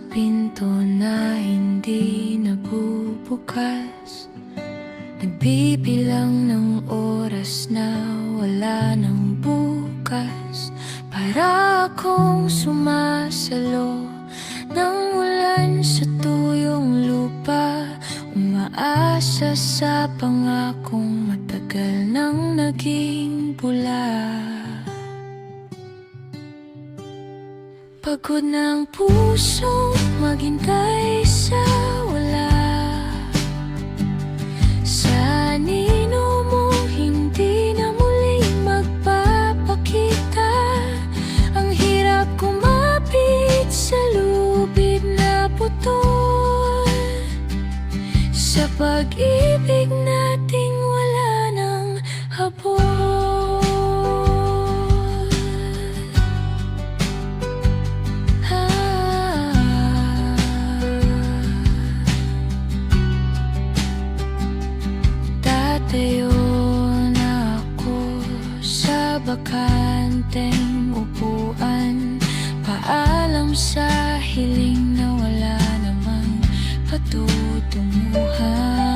pinto na hindi nabubukas, nagbibilang ng oras na wala ng bukas. Para akong sumasalo ng ulan sa tuyong lupa, umaasa sa pangakong matagal nang naging bula. Pagod ng pusong maghintay sa wala, sa anino mong hindi na muling magpapakita. Ang hirap kumapit sa lubid na putol, sa pag-ibig nating wala ng habol. Tayo na ako sa bakanteng upuan, paalam sa hiling na wala namang patutunguhan.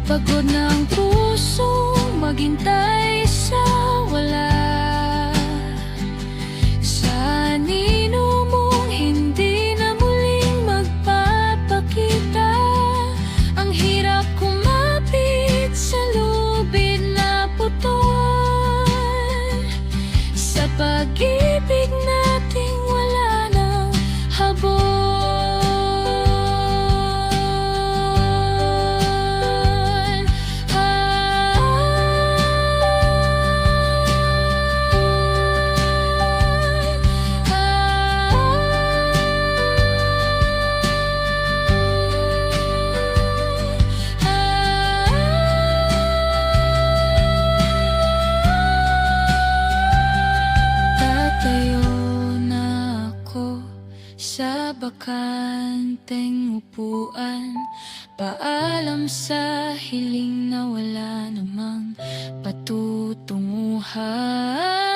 Pagod ng pusong maghintay sa wala, sa anino mong hindi na muling magpapakita. Ang hirap kumapit sa lubid na putol, sa pag-ibig nating wala ng habol. Sa bakanteng upuan, paalam sa hiling na wala namang patutunguhan.